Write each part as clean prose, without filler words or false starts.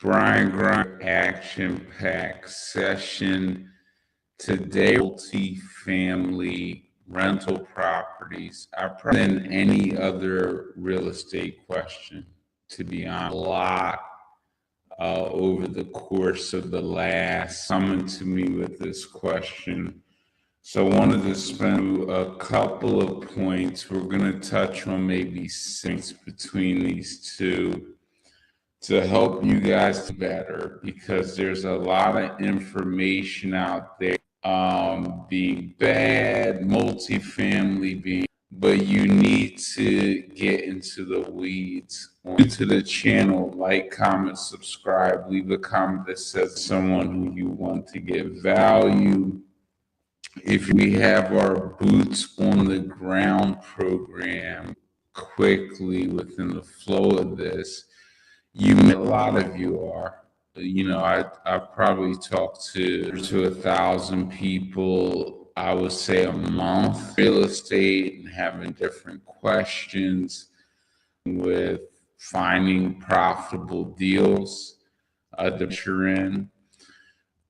Brian Grind action-packed session today. Multi-family rental properties are probably than any other real estate question, to be honest. A lot over the course of the last coming to me with this question. So I wanted to spend a couple of points. We're going to touch on maybe 6 between these two to help you guys do better, because there's a lot of information out there being bad, multifamily being, but you need to get into the weeds. To the channel, like, comment, subscribe, leave a comment that says someone who you want to get value. If we have our boots on the ground program quickly within the flow of this, a lot of you are, I probably talked to 1,000 people, I would say a month, real estate, and having different questions with finding profitable deals that you're in,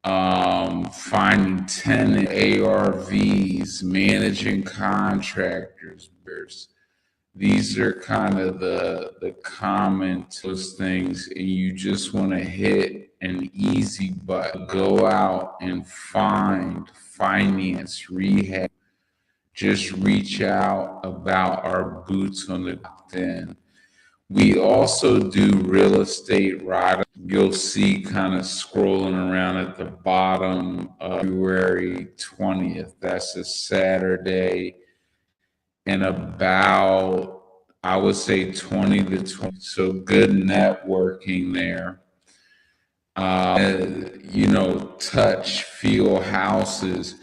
finding tenant ARVs, managing contractors. These are kind of the common those things, and you just want to hit an easy button. Go out and find finance, rehab. Just reach out about our boots on the ground. We also do real estate ride. You'll see kind of scrolling around at the bottom, February 20th. That's a Saturday. And about, I would say 20 to 20. So good networking there. Touch, feel houses.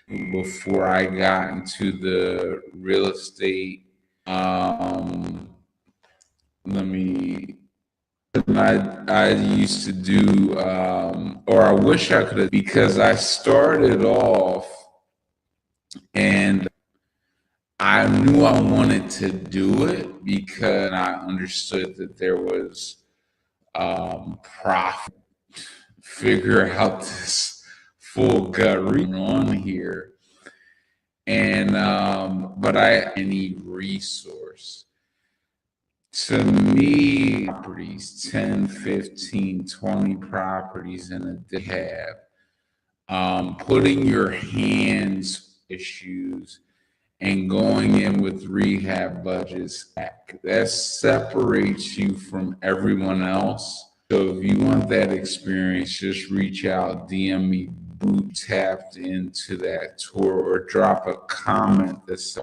Before I got into the real estate, I used to do, or I wish I could have, because I started off and I knew I wanted to do it because I understood that there was profit. Figure out this full gut read on here, and but any resource. To me, properties, 10, 15, 20 properties in a day have, putting your hands issues and going in with rehab budgets, that separates you from everyone else. So if you want that experience, just reach out, DM me, boot tapped into that tour, or drop a comment that's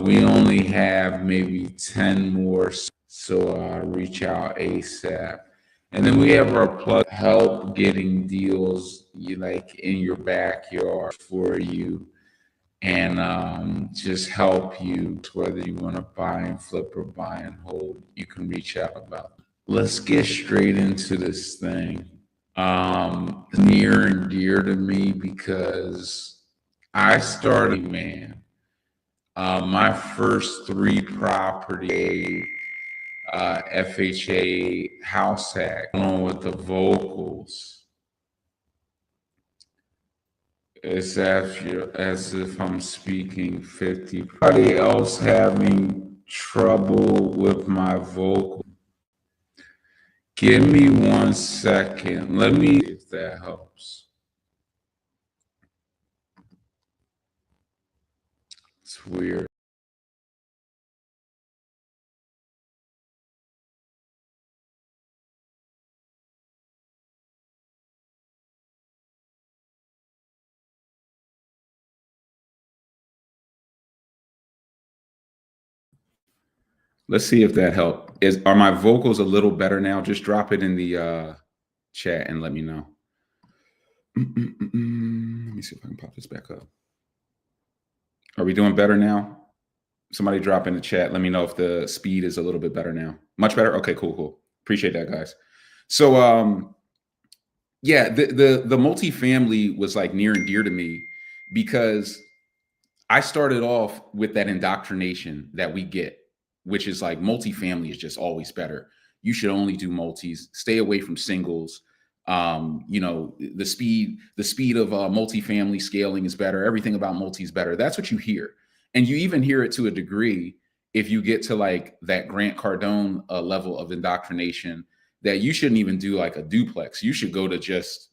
we only have maybe 10 more, so reach out ASAP. And then we have our plug help getting deals like in your backyard for you, and just help you, whether you want to buy and flip or buy and hold. You can reach out about it. Let's get straight into this thing. Near and dear to me because I started, my first 3 property FHA house hack along with the vocals. It's as if I'm speaking 50. Anybody else having trouble with my vocal? Give me 1 second. Let me see if that helps. It's weird. Let's see if that helped. Are my vocals a little better now? Just drop it in the chat and let me know. Let me see if I can pop this back up. Are we doing better now? Somebody drop in the chat. Let me know if the speed is a little bit better now. Much better? Okay, cool. Appreciate that, guys. So yeah, the multifamily was like near and dear to me because I started off with that indoctrination that we get, which is like multifamily is just always better. you should only do multis, stay away from singles. You know, the speed of multifamily scaling is better. Everything about multi is better. That's what you hear. And you even hear it to a degree if you get to like that Grant Cardone level of indoctrination, that you shouldn't even do like a duplex. You should go to just,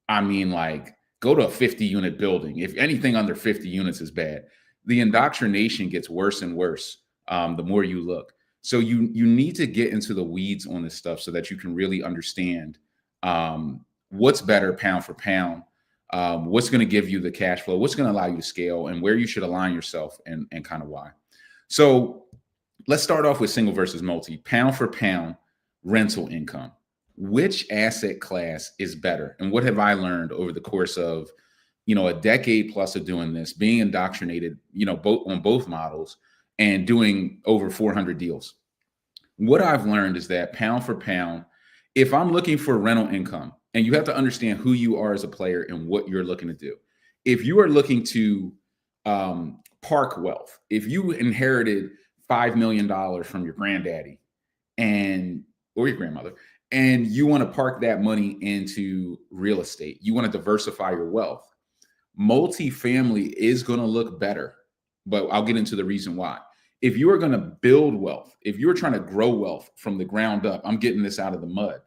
I mean, like go to a 50 unit building. If anything under 50 units is bad, the indoctrination gets worse and worse the more you look. So you need to get into the weeds on this stuff so that you can really understand what's better pound for pound, what's going to give you the cash flow, what's going to allow you to scale, and where you should align yourself and kind of why. So let's start off with single versus multi. Pound for pound rental income. Which asset class is better? And what have I learned over the course of, you know, a decade plus of doing this, being indoctrinated, you know, both models and doing over 400 deals? What I've learned is that pound for pound, if I'm looking for rental income, and you have to understand who you are as a player and what you're looking to do. If you are looking to park wealth, if you inherited $5 million from your granddaddy or your grandmother, and you want to park that money into real estate, you want to diversify your wealth, multifamily is going to look better, but I'll get into the reason why. If you are going to build wealth, if you're trying to grow wealth from the ground up, I'm getting this out of the mud,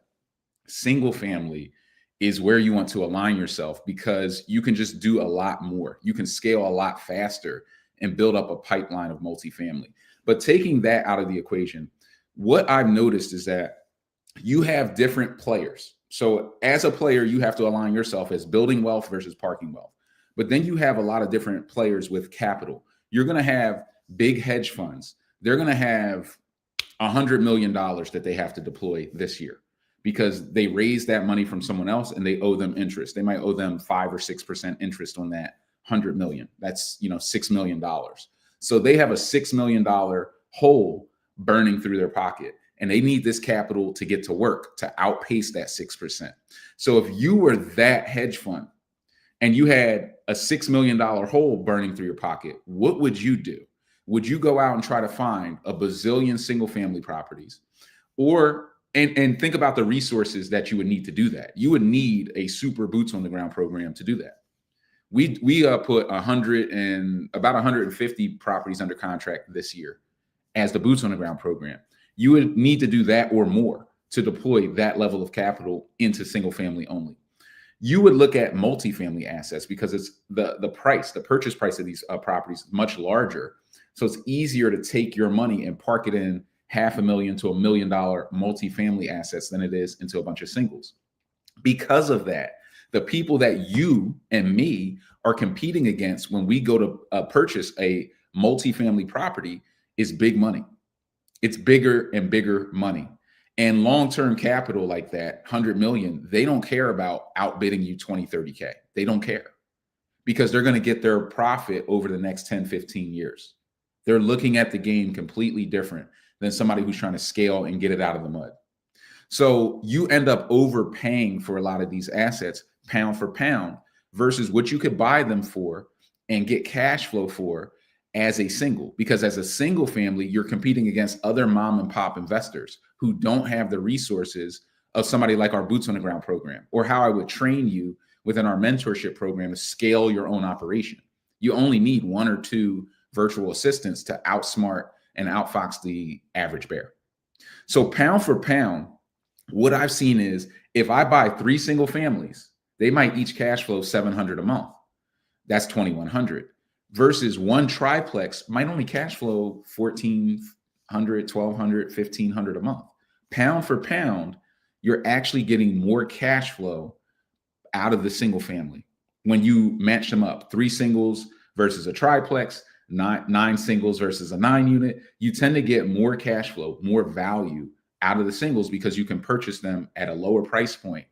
single family is where you want to align yourself, because you can just do a lot more. You can scale a lot faster and build up a pipeline of multifamily. But taking that out of the equation, what I've noticed is that you have different players. So as a player, you have to align yourself as building wealth versus parking wealth. But then you have a lot of different players with capital. You're going to have big hedge funds. They're going to have $100 million that they have to deploy this year because they raised that money from someone else and they owe them interest. They might owe them 5 or 6% interest on that 100 million. That's, you know, $6 million. So they have a $6 million hole burning through their pocket, and they need this capital to get to work to outpace that 6%. So if you were that hedge fund and you had a $6 million hole burning through your pocket, what would you do? Would you go out and try to find a bazillion single family properties? Or and think about the resources that you would need to do that. You would need a super boots on the ground program to do that. We put about 150 properties under contract this year as the boots on the ground program. You would need to do that or more to deploy that level of capital into single family only. You would look at multifamily assets because it's the purchase price of these properties is much larger. So it's easier to take your money and park it in $500,000 to $1 million multifamily assets than it is into a bunch of singles. Because of that, the people that you and me are competing against when we go to purchase a multifamily property is big money. It's bigger and bigger money. And long-term capital like that, 100 million, they don't care about outbidding you 20, 30K. They don't care because they're going to get their profit over the next 10, 15 years. They're looking at the game completely different than somebody who's trying to scale and get it out of the mud. So you end up overpaying for a lot of these assets pound for pound versus what you could buy them for and get cash flow for as a single. Because as a single family, you're competing against other mom and pop investors who don't have the resources of somebody like our boots on the ground program, or how I would train you within our mentorship program to scale your own operation. You only need 1 or 2 virtual assistants to outsmart and outfox the average bear. So pound for pound, what I've seen is if I buy 3 single families, they might each cash flow $700 a month. That's $2,100 versus 1 triplex might only cash flow $1,400, $1,200, $1,500 a month. Pound for pound, you're actually getting more cash flow out of the single family when you match them up. 3 singles versus a triplex, 9 singles versus a 9 unit, you tend to get more cash flow, more value out of the singles because you can purchase them at a lower price point,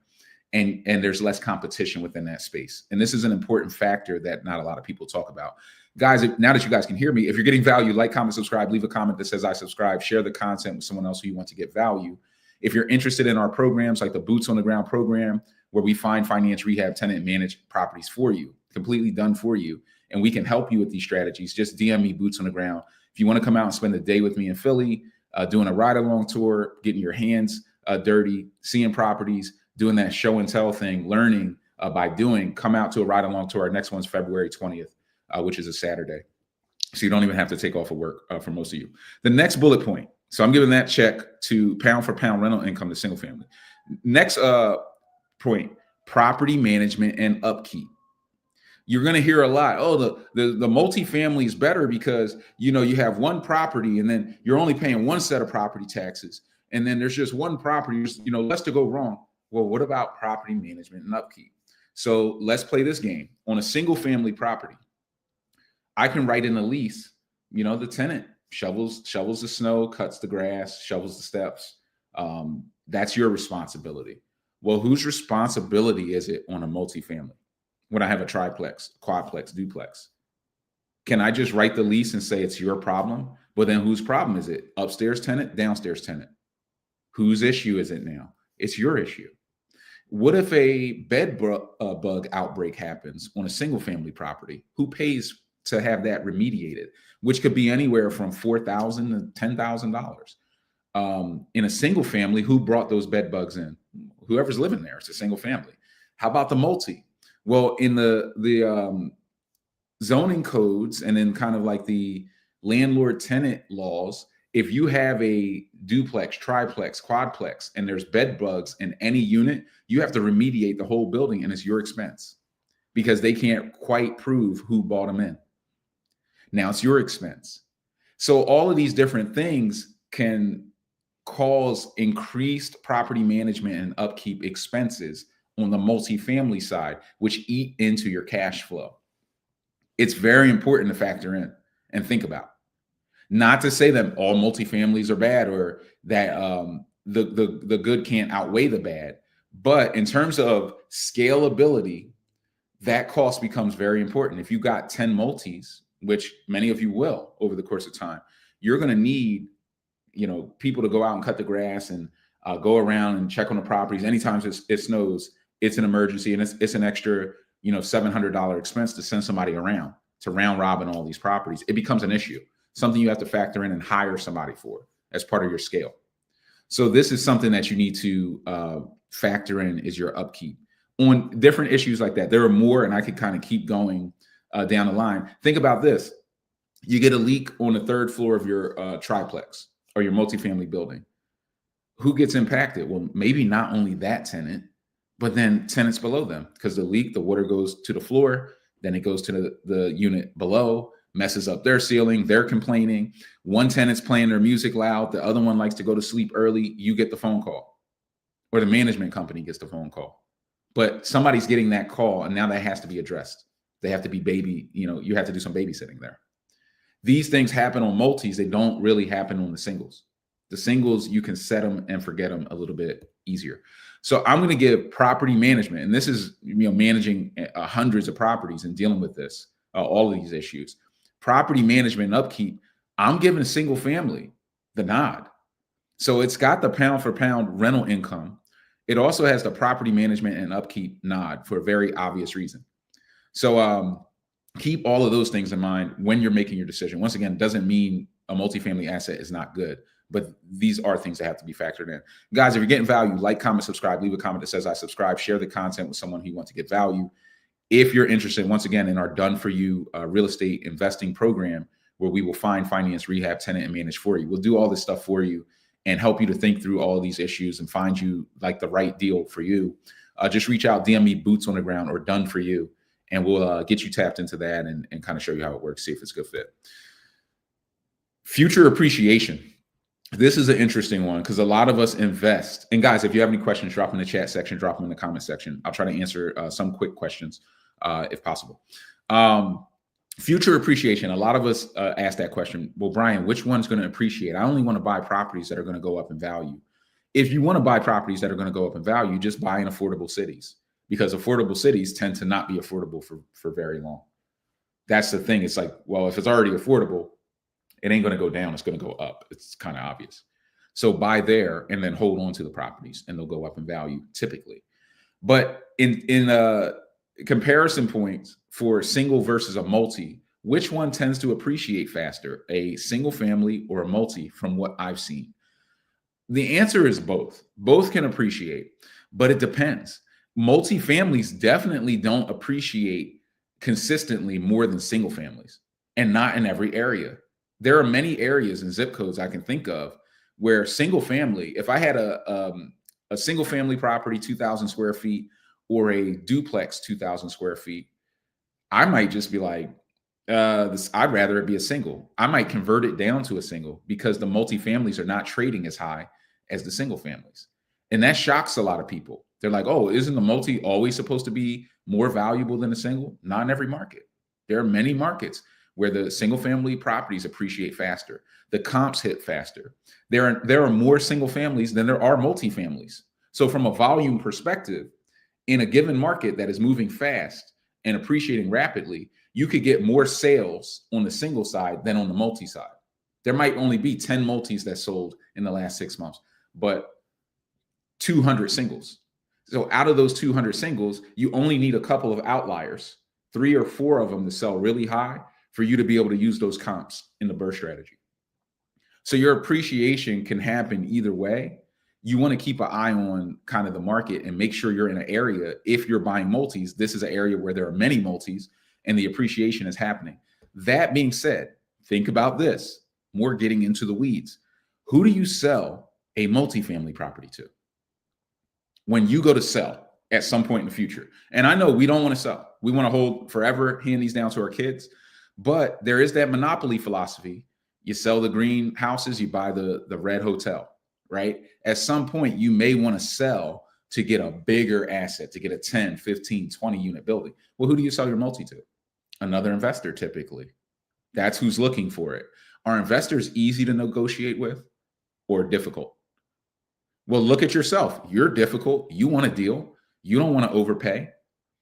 and there's less competition within that space. And this is an important factor that not a lot of people talk about. Guys, now that you guys can hear me, if you're getting value, like, comment, subscribe, leave a comment that says I subscribe, share the content with someone else who you want to get value. If you're interested in our programs like the Boots on the Ground program, where we find, finance, rehab, tenant, managed properties for you, completely done for you, and we can help you with these strategies, just DM me Boots on the Ground. If you want to come out and spend a day with me in Philly, doing a ride along tour, getting your hands dirty, seeing properties, doing that show and tell thing, learning by doing. Come out to a ride along tour. Our next one's February 20th, which is a Saturday. So you don't even have to take off of work for most of you. The next bullet point. So I'm giving that check to pound for pound rental income to single family. Next point, property management and upkeep. You're going to hear a lot. Oh, the multifamily is better because, you know, you have one property and then you're only paying one set of property taxes. And then there's just one property, you know, less to go wrong. Well, what about property management and upkeep? So let's play this game. On a single family property, I can write in a lease, you know, the tenant shovels the snow, cuts the grass, shovels the steps. That's your responsibility. Well, whose responsibility is it on a multifamily? When I have a triplex, quadplex, duplex, can I just write the lease and say it's your problem? But then whose problem is it? Upstairs tenant, downstairs tenant. Whose issue is it now? It's your issue. What if a bed bug outbreak happens on a single family property? Who pays to have that remediated, which could be anywhere from $4,000 to $10,000. In a single family, who brought those bed bugs in? Whoever's living there. It's a single family. How about the multi? Well, in the zoning codes and then kind of like the landlord tenant laws, if you have a duplex, triplex, quadplex, and there's bed bugs in any unit, you have to remediate the whole building, and it's your expense because they can't quite prove who brought them in. Now it's your expense. So all of these different things can cause increased property management and upkeep expenses on the multifamily side, which eat into your cash flow. It's very important to factor in and think about. Not to say that all multifamilies are bad or that the good can't outweigh the bad, but in terms of scalability, that cost becomes very important. If you got 10 multis, which many of you will over the course of time, you're going to need, you know, people to go out and cut the grass and go around and check on the properties. Anytime it snows, it's an emergency, and it's an extra, you know, $700 expense to send somebody around to round robin all these properties. It becomes an issue, something you have to factor in and hire somebody for as part of your scale. So this is something that you need to factor in is your upkeep on different issues like that. There are more, and I could kind of keep going down the line. Think about this. You get a leak on the third floor of your triplex or your multifamily building. Who gets impacted? Well, maybe not only that tenant, but then tenants below them, because the leak, the water goes to the floor, then it goes to the unit below, messes up their ceiling, they're complaining. One tenant's playing their music loud, the other one likes to go to sleep early, you get the phone call, or the management company gets the phone call. But somebody's getting that call, and now that has to be addressed. They have to be you have to do some babysitting there. These things happen on multis. They don't really happen on the singles. The singles, you can set them and forget them a little bit easier. So I'm going to give property management, and this is, you know, managing hundreds of properties and dealing with this, all of these issues. Property management and upkeep, I'm giving a single family the nod. So it's got the pound for pound rental income. It also has the property management and upkeep nod for a very obvious reason. So keep all of those things in mind when you're making your decision. Once again, it doesn't mean a multifamily asset is not good, but these are things that have to be factored in. Guys, if you're getting value, like, comment, subscribe, leave a comment that says I subscribe, share the content with someone who wants to get value. If you're interested, once again, in our done for you real estate investing program, where we will find, finance, rehab, tenant, and manage for you. We'll do all this stuff for you and help you to think through all of these issues and find you like the right deal for you. Just reach out, DM me, boots on the ground or done for you, and we'll get you tapped into that and kind of show you how it works, see if it's a good fit. Future appreciation. This is an interesting one because a lot of us invest. And guys, if you have any questions, drop them in the chat section, drop them in the comment section. I'll try to answer some quick questions if possible. Future appreciation. A lot of us ask that question. Well, Brian, which one's going to appreciate? I only want to buy properties that are going to go up in value. If you want to buy properties that are going to go up in value, just buy in affordable cities, because affordable cities tend to not be affordable for very long. That's the thing. It's like, well, if it's already affordable, it ain't going to go down. It's going to go up. It's kind of obvious. So buy there and then hold on to the properties, and they'll go up in value typically. But in comparison points for single versus a multi, Which one tends to appreciate faster, a single family or a multi from what I've seen? The answer is both. Both can appreciate, but it depends. Multifamilies definitely don't appreciate consistently more than single families, and not in every area. There are many areas and zip codes I can think of where single family, if I had a single family property, 2,000 square feet, or a duplex, 2,000 square feet, I might just be like, I'd rather it be a single. I might convert it down to a single because the multifamilies are not trading as high as the single families. And that shocks a lot of people. They're like, oh, isn't the multi always supposed to be more valuable than a single? Not in every market. There are many markets where the single family properties appreciate faster. The comps hit faster. There are more single families than there are multifamilies. So from a volume perspective, in a given market that is moving fast and appreciating rapidly, you could get more sales on the single side than on the multi side. There might only be 10 multis that sold in the last 6 months, but 200 singles. So out of those 200 singles, you only need a couple of outliers, 3 or 4 of them to sell really high for you to be able to use those comps in the burst strategy. So your appreciation can happen either way. You want to keep an eye on kind of the market and make sure you're in an area. If you're buying multis, this is an area where there are many multis and the appreciation is happening. That being said, think about this, more getting into the weeds. Who do you sell a multifamily property to when you go to sell at some point in the future? And I know we don't want to sell. We want to hold forever, hand these down to our kids. But there is that monopoly philosophy. You sell the green houses, you buy the red hotel, right? At some point, you may want to sell to get a bigger asset, to get a 10, 15, 20 unit building. Well, who do you sell your multi to? Another investor, typically. That's who's looking for it. Are investors easy to negotiate with or difficult? Well, look at yourself. You're difficult. You want a deal. You don't want to overpay.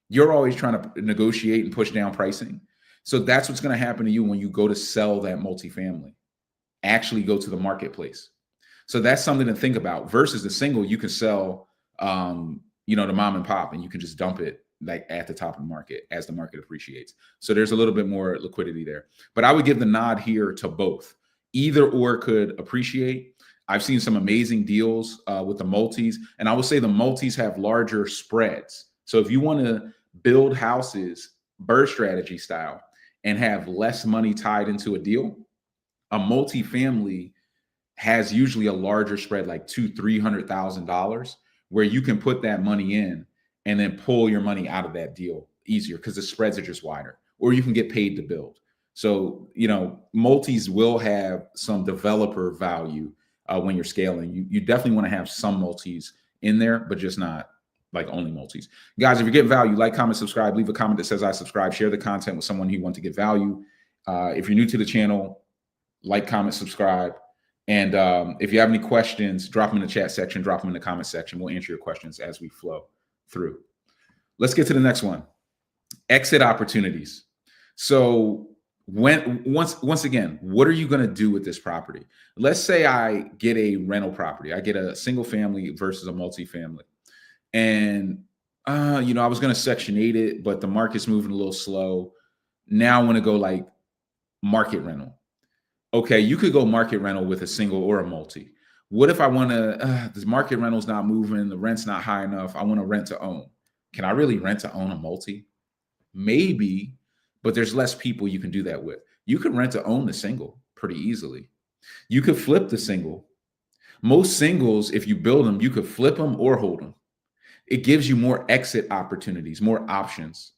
You're always trying to negotiate and push down pricing. So that's what's going to happen to you when you go to sell that multifamily. Actually go to the marketplace. So that's something to think about versus the single. You can sell, to mom and pop, and you can just dump it like at the top of the market as the market appreciates. So there's a little bit more liquidity there. But I would give the nod here to both. Either or could appreciate. I've seen some amazing deals with the multis, and I would say the multis have larger spreads. So if you want to build houses burst strategy style and have less money tied into a deal, a multifamily has usually a larger spread, like $200,000-$300,000, where you can put that money in and then pull your money out of that deal easier because the spreads are just wider, or you can get paid to build. So, multis will have some developer value when you're scaling. You definitely want to have some multis in there, but just not like only multis. Guys, if you're getting value, like, comment, subscribe, leave a comment that says I subscribe, share the content with someone who you want to get value. If you're new to the channel, like, comment, subscribe. And if you have any questions, drop them in the chat section, drop them in the comment section. We'll answer your questions as we flow through. Let's get to the next one. Exit opportunities. So once again, what are you going to do with this property? Let's say I get a rental property. I get a single family versus a multifamily. And, I was going to Section 8 it, but the market's moving a little slow. Now I want to go like market rental. Okay, you could go market rental with a single or a multi. What if I want to, this market rental's not moving, the rent's not high enough, I want to rent to own. Can I really rent to own a multi? Maybe, but there's less people you can do that with. You can rent to own the single pretty easily. You could flip the single. Most singles, if you build them, you could flip them or hold them. It gives you more exit opportunities, more options,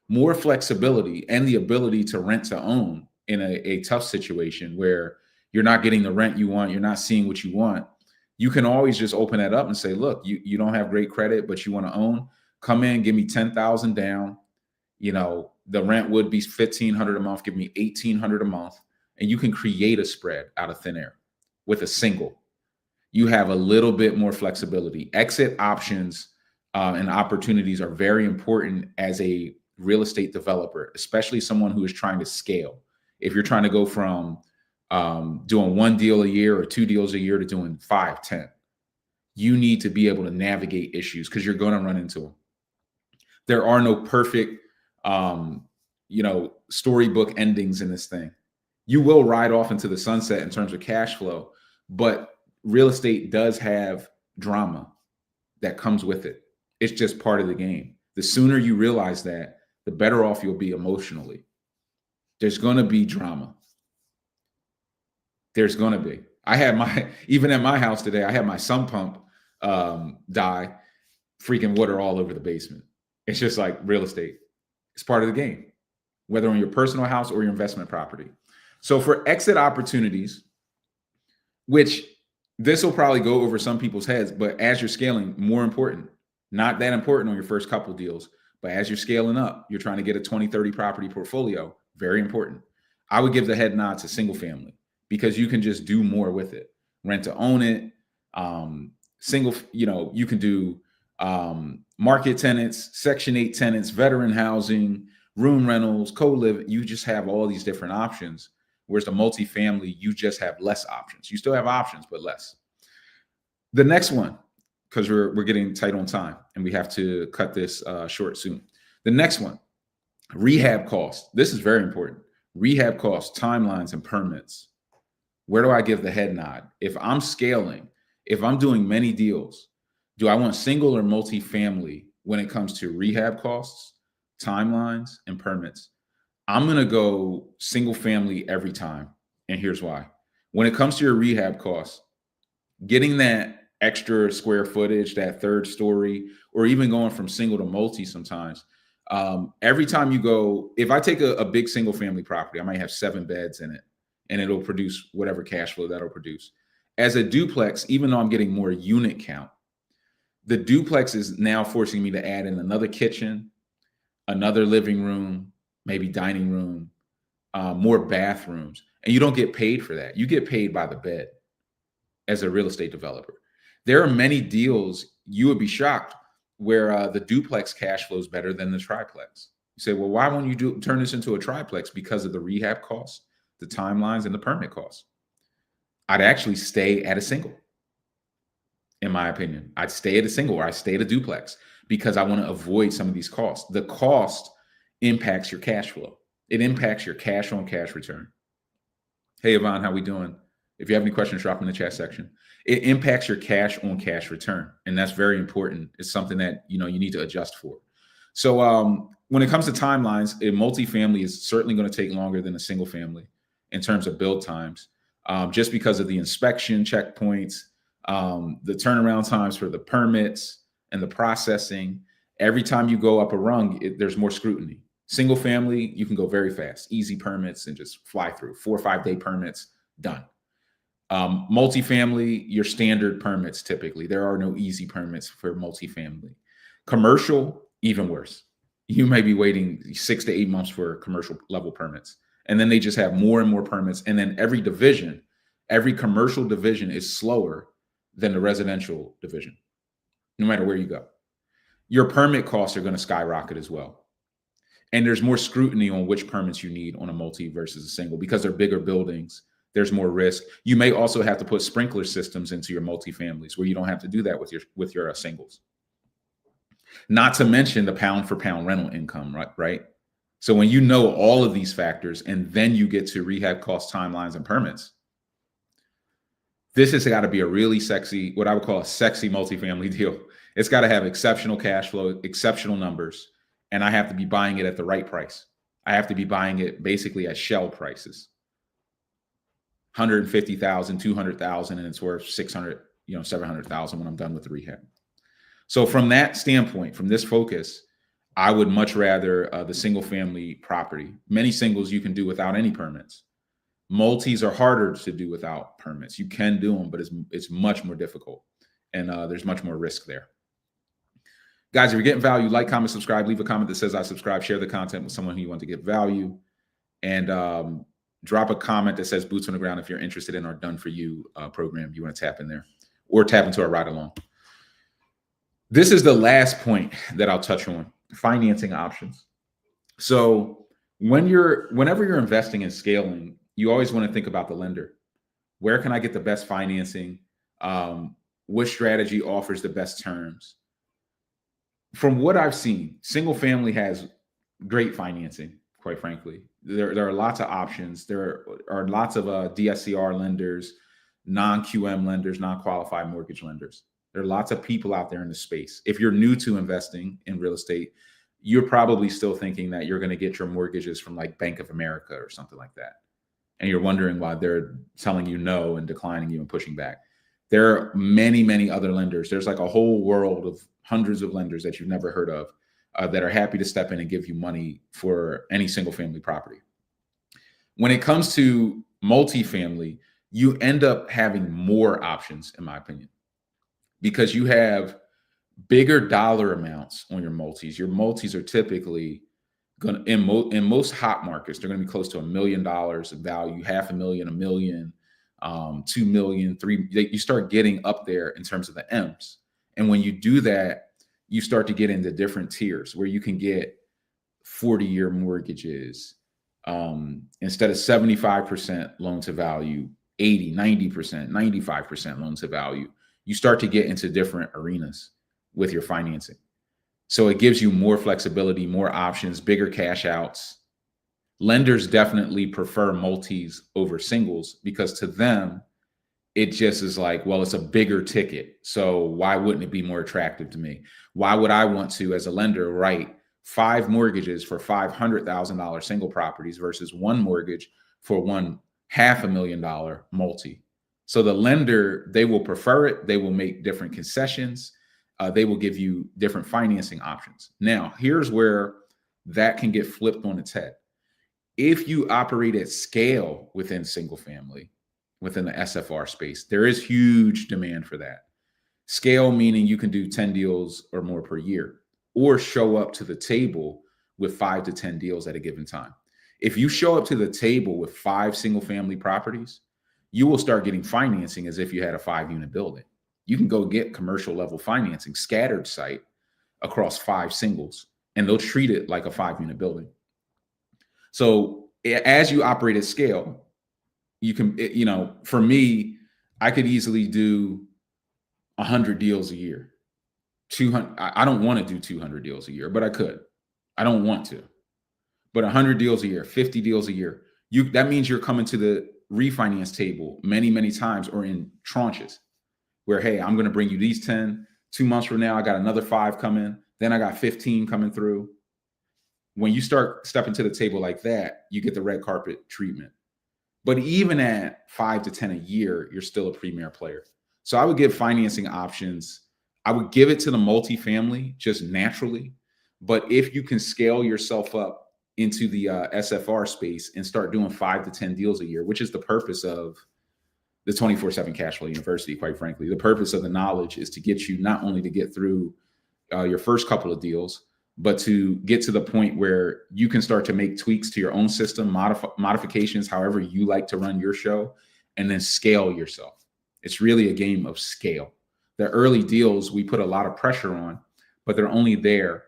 more flexibility, and the ability to rent to own in a tough situation where you're not getting the rent you want, you're not seeing what you want. You can always just open that up and say, look, you don't have great credit, but you want to own, come in, give me 10,000 down. The rent would be $1,500 a month, give me $1,800 a month. And you can create a spread out of thin air with a single. You have a little bit more flexibility. Exit options and opportunities are very important as a real estate developer, especially someone who is trying to scale. If you're trying to go from doing 1 deal a year or 2 deals a year to doing 5, 10, you need to be able to navigate issues because you're going to run into them. There are no perfect, storybook endings in this thing. You will ride off into the sunset in terms of cash flow, but real estate does have drama that comes with it. It's just part of the game. The sooner you realize that, the better off you'll be emotionally. There's going to be drama. There's going to be. I had even at my house today, I had my sump pump die, freaking water all over the basement. It's just like real estate. It's part of the game, whether on your personal house or your investment property. So for exit opportunities, which this will probably go over some people's heads, but as you're scaling, more important, not that important on your first couple deals, but as you're scaling up, you're trying to get a 20, 30 property portfolio, very important. I would give the head nod to single family because you can just do more with it. Rent to own it, you can do market tenants, Section 8 tenants, veteran housing, room rentals, co-live. You just have all these different options. Whereas the multifamily, you just have less options. You still have options, but less. The next one, because we're getting tight on time and we have to cut this short soon. The next one, rehab costs. This is very important. Rehab costs, timelines, and permits. Where do I give the head nod? If I'm scaling, if I'm doing many deals, do I want single or multifamily when it comes to rehab costs, timelines, and permits? I'm going to go single family every time. And here's why. When it comes to your rehab costs, getting that extra square footage, that third story, or even going from single to multi sometimes, every time you go, if I take a big single family property, I might have 7 beds in it and it'll produce whatever cash flow that'll produce. As a duplex, even though I'm getting more unit count, the duplex is now forcing me to add in another kitchen, another living room, maybe dining room, more bathrooms, and you don't get paid for that. You get paid by the bed as a real estate developer. There are many deals you would be shocked where the duplex cash flows better than the triplex. You say, well, why won't you turn this into a triplex? Because of the rehab costs, the timelines, and the permit costs. I'd actually stay at a single. In my opinion, I'd stay at a single or I stay at a duplex because I want to avoid some of these costs. The cost impacts your cash flow. It impacts your cash on cash return. Hey, Yvonne, how we doing? If you have any questions, drop them in the chat section. It impacts your cash on cash return. And that's very important. It's something that, you need to adjust for. So when it comes to timelines, a multifamily is certainly going to take longer than a single family in terms of build times, just because of the inspection checkpoints, the turnaround times for the permits and the processing. Every time you go up a rung, there's more scrutiny. Single family, you can go very fast, easy permits and just fly through 4 or 5 day permits, done. Multifamily, your standard permits typically. There are no easy permits for multifamily. Commercial, even worse. You may be waiting 6 to 8 months for commercial level permits. And then they just have more and more permits. And then every commercial division is slower than the residential division, no matter where you go. Your permit costs are going to skyrocket as well. And there's more scrutiny on which permits you need on a multi versus a single because they're bigger buildings. There's more risk. You may also have to put sprinkler systems into your multifamilies where you don't have to do that with your singles. Not to mention the pound for pound rental income, right? So when you know all of these factors and then you get to rehab cost timelines and permits, this has got to be a really sexy, what I would call a sexy multifamily deal. It's got to have exceptional cash flow, exceptional numbers, and I have to be buying it at the right price. I have to be buying it basically at shell prices. 150,000, 200,000, and it's worth 600, 700,000 when I'm done with the rehab. So from that standpoint, from this focus, I would much rather the single family property. Many singles you can do without any permits. Multis are harder to do without permits. You can do them, but it's much more difficult, and there's much more risk there. Guys, if you're getting value, like, comment, subscribe, leave a comment that says I subscribe, share the content with someone who you want to get value, and drop a comment that says boots on the ground if you're interested in our Done For You program. You want to tap in there or tap into our ride along. This is the last point that I'll touch on, financing options. So whenever you're investing and scaling, you always want to think about the lender. Where can I get the best financing? Which strategy offers the best terms? From what I've seen, single family has great financing. quite frankly. There are lots of options. There are lots of DSCR lenders, non-QM lenders, non-qualified mortgage lenders. There are lots of people out there in the space. If you're new to investing in real estate, you're probably still thinking that you're going to get your mortgages from like Bank of America or something like that. And you're wondering why they're telling you no and declining you and pushing back. There are many, many other lenders. There's like a whole world of hundreds of lenders that you've never heard of that are happy to step in and give you money for any single family property. When it comes to multifamily, you end up having more options, in my opinion, because you have bigger dollar amounts on your multis. Your multis are typically going to, in most hot markets, they're going to be close to $1 million of value, $500,000, $1 million, 2 million, 3. You start getting up there in terms of the M's. And when you do that, you start to get into different tiers where you can get 40-year mortgages instead of 75% loan to value, 80, 90%, 95% loan to value. You start to get into different arenas with your financing. So it gives you more flexibility, more options, bigger cash outs. Lenders definitely prefer multis over singles because to them, it just is like, well, it's a bigger ticket. So why wouldn't it be more attractive to me? Why would I want to, as a lender, write 5 mortgages for $500,000 single properties versus 1 mortgage for $500,000 multi? So the lender, they will prefer it. They will make different concessions. They will give you different financing options. Now, here's where that can get flipped on its head. If you operate at scale within single family, within the SFR space, there is huge demand for that. Scale meaning you can do 10 deals or more per year, or show up to the table with 5 to 10 deals at a given time. If you show up to the table with 5 single family properties, you will start getting financing as if you had a 5-unit building. You can go get commercial level financing, scattered site across 5 singles, and they'll treat it like a 5-unit building. So as you operate at scale, you can, for me, I could easily do 100 deals a year. 200. I don't want to do 200 deals a year, but I could. I don't want to. But 100 deals a year, 50 deals a year. That means you're coming to the refinance table many, many times or in tranches where, hey, I'm going to bring you these 10. 2 months from now, I got another 5 coming. Then I got 15 coming through. When you start stepping to the table like that, you get the red carpet treatment. But even at 5 to 10 a year, you're still a premier player. So I would give financing options. I would give it to the multifamily just naturally. But if you can scale yourself up into the SFR space and start doing 5 to 10 deals a year, which is the purpose of the 24/7 Cash Flow University, quite frankly. The purpose of the knowledge is to get you not only to get through your first couple of deals, but to get to the point where you can start to make tweaks to your own system, modifications, however you like to run your show, and then scale yourself. It's really a game of scale. The early deals, we put a lot of pressure on, but they're only there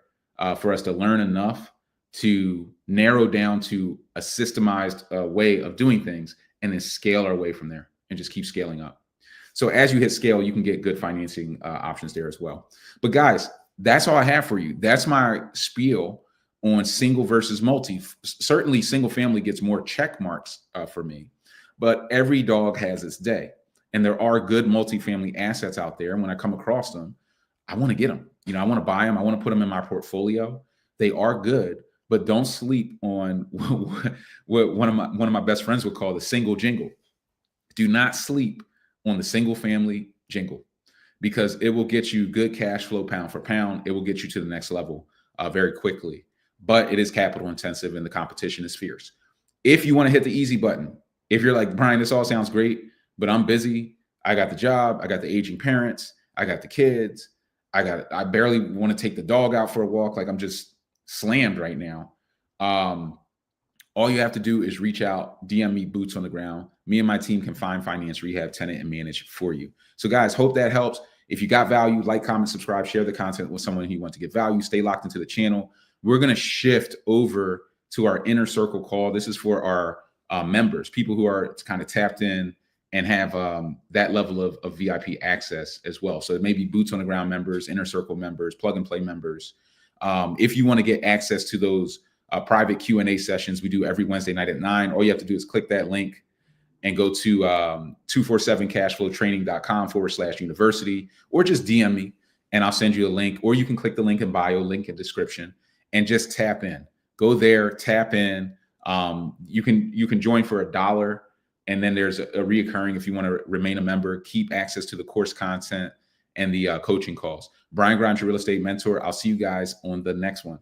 for us to learn enough to narrow down to a systemized way of doing things and then scale our way from there and just keep scaling up. So as you hit scale, you can get good financing options there as well. But guys, that's all I have for you. That's my spiel on single versus multi. Certainly single family gets more check marks for me, but every dog has its day. And there are good multifamily assets out there. And when I come across them, I want to get them. I want to buy them. I want to put them in my portfolio. They are good, but don't sleep on what one of my best friends would call the single jingle. Do not sleep on the single family jingle, because it will get you good cash flow pound for pound. It will get you to the next level very quickly, but it is capital intensive and the competition is fierce. If you want to hit the easy button, if you're like, Brian, this all sounds great, but I'm busy. I got the job. I got the aging parents. I got the kids. I barely want to take the dog out for a walk. Like I'm just slammed right now. All you have to do is reach out, DM me, boots on the ground. Me and my team can find, finance, rehab, tenant, and manage for you. So guys, hope that helps. If you got value, like, comment, subscribe, share the content with someone who wants to get value. Stay locked into the channel. We're going to shift over to our inner circle call. This is for our members, people who are kind of tapped in and have that level of VIP access as well. So it may be boots on the ground members, inner circle members, plug and play members. If you want to get access to those private Q&A sessions we do every Wednesday night at 9. All you have to do is click that link and go to 247cashflowtraining.com/university, or just DM me and I'll send you a link, or you can click the link in bio, link in description, and just tap in. Go there, tap in. You can join for $1, and then there's a reoccurring if you want to remain a member, keep access to the course content and the coaching calls. Brian Grimes, your real estate mentor. I'll see you guys on the next one.